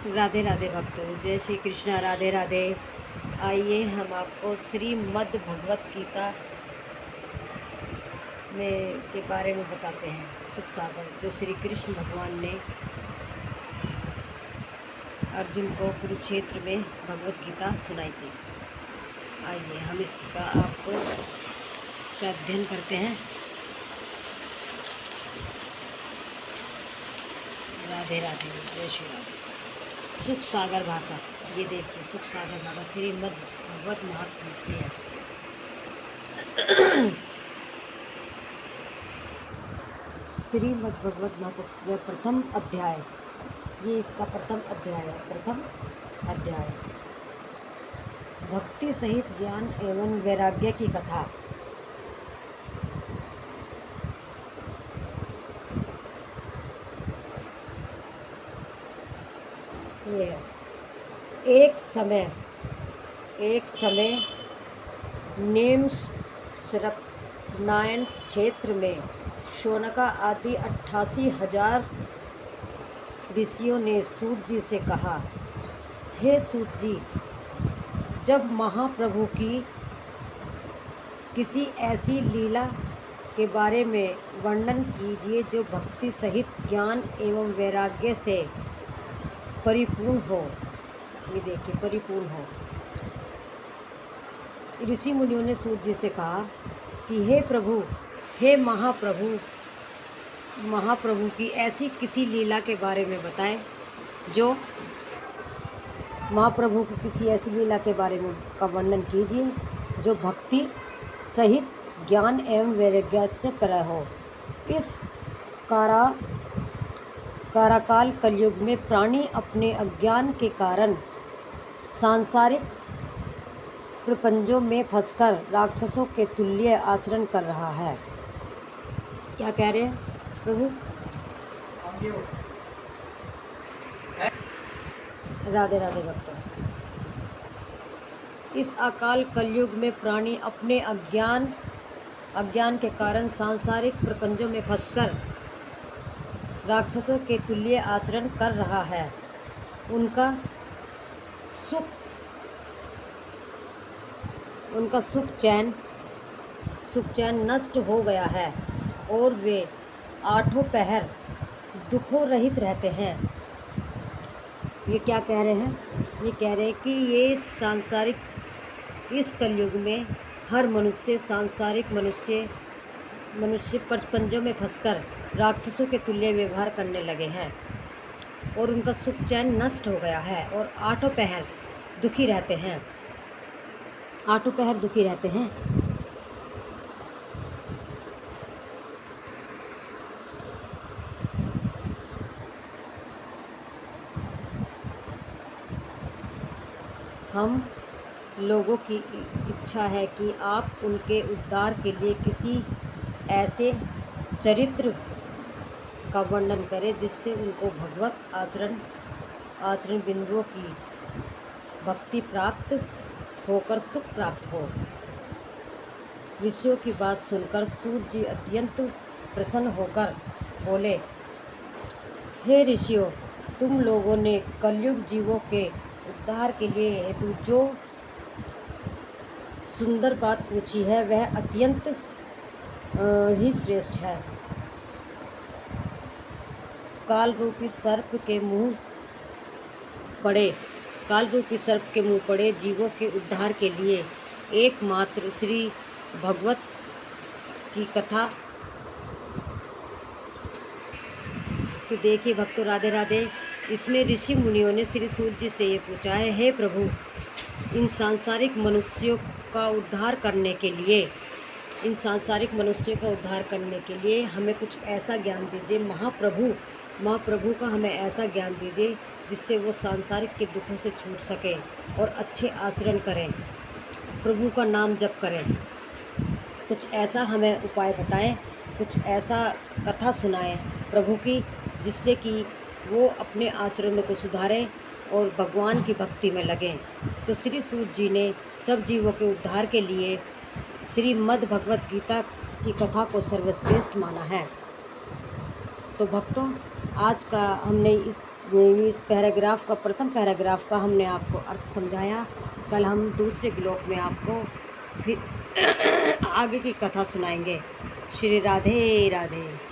राधे राधे भक्तों, जय श्री कृष्णा। राधे राधे। आइए हम आपको श्रीमद् भगवत गीता में के बारे में बताते हैं। सुख सागर जो श्री कृष्ण भगवान ने अर्जुन को कुरुक्षेत्र में भगवत गीता सुनाई थी। आइए हम इसका आपको अध्ययन करते हैं। राधे राधे, जय श्री राधे। सुख सागर भाषा, ये देखिए सुख सागर भाषा श्रीमद् भगवत महात्म्य है। श्रीमद् भगवत महात्म्य प्रथम अध्याय, ये इसका प्रथम अध्याय है। प्रथम अध्याय भक्ति सहित ज्ञान एवं वैराग्य की कथा। ये है। एक समय नेम सरपनायन क्षेत्र में शौनका आदि 88,000 ऋषियों ने सूत जी से कहा, हे सूत जी, जब महाप्रभु की किसी ऐसी लीला के बारे में वर्णन कीजिए जो भक्ति सहित ज्ञान एवं वैराग्य से परिपूर्ण हो। ये देखिए, परिपूर्ण हो। ऋषि मुनियों ने सूत जी से कहा कि हे प्रभु, हे महाप्रभु की ऐसी किसी लीला के बारे में बताएं जो महाप्रभु की किसी ऐसी लीला के बारे में का वर्णन कीजिए जो भक्ति सहित ज्ञान एवं वैराग्य से करा हो। इस काराकाल कलयुग में प्राणी अपने अज्ञान के कारण सांसारिक प्रपंचों में फंसकर राक्षसों के तुल्य आचरण कर रहा है। क्या कह रहे हैं प्रभु? राधे राधे भक्तों। इस अकाल कलयुग में प्राणी अपने अज्ञान के कारण सांसारिक प्रपंचों में फंसकर राक्षसों के तुल्य आचरण कर रहा है। उनका सुख चैन नष्ट हो गया है और वे आठों पहर दुखों रहित रहते हैं। ये क्या कह रहे हैं? ये कह रहे हैं कि ये सांसारिक इस कलयुग में हर मनुष्य सांसारिक मनुष्य प्रपंचों में फंसकर राक्षसों के तुल्य व्यवहार करने लगे हैं और उनका सुख चैन नष्ट हो गया है और आठों पहर दुखी रहते हैं। आठों पहर दुखी रहते हैं। हम लोगों की इच्छा है कि आप उनके उद्धार के लिए किसी ऐसे चरित्र का वर्णन करें जिससे उनको भगवत आचरण बिंदुओं की भक्ति प्राप्त होकर सुख प्राप्त हो। ऋषियों की बात सुनकर सूत जी अत्यंत प्रसन्न होकर बोले, हे ऋषियों, तुम लोगों ने कलयुग जीवों के उद्धार के लिए हेतु जो सुंदर बात पूछी है वह अत्यंत ही श्रेष्ठ है। काल रूपी सर्प के मुंह पड़े जीवों के उद्धार के लिए एकमात्र श्री भगवत की कथा। तो देखिए भक्तों, राधे राधे। इसमें ऋषि मुनियों ने श्री सूत जी से ये पूछा है, हे प्रभु, इन सांसारिक मनुष्यों का उद्धार करने के लिए हमें कुछ ऐसा ज्ञान दीजिए। महाप्रभु का हमें ऐसा ज्ञान दीजिए जिससे वो सांसारिक के दुखों से छूट सके और अच्छे आचरण करें, प्रभु का नाम जप करें। कुछ ऐसा हमें उपाय बताएं, कुछ ऐसा कथा सुनाएं प्रभु की, जिससे कि वो अपने आचरणों को सुधारें और भगवान की भक्ति में लगें। तो श्री सूत जी ने सब जीवों के उद्धार के लिए श्रीमद् भगवत गीता की कथा को सर्वश्रेष्ठ माना है। तो भक्तों, आज का हमने इस इस पैराग्राफ का, प्रथम पैराग्राफ का हमने आपको अर्थ समझाया। कल हम दूसरे ब्लॉक में आपको फिर आगे की कथा सुनाएंगे। श्री राधे राधे।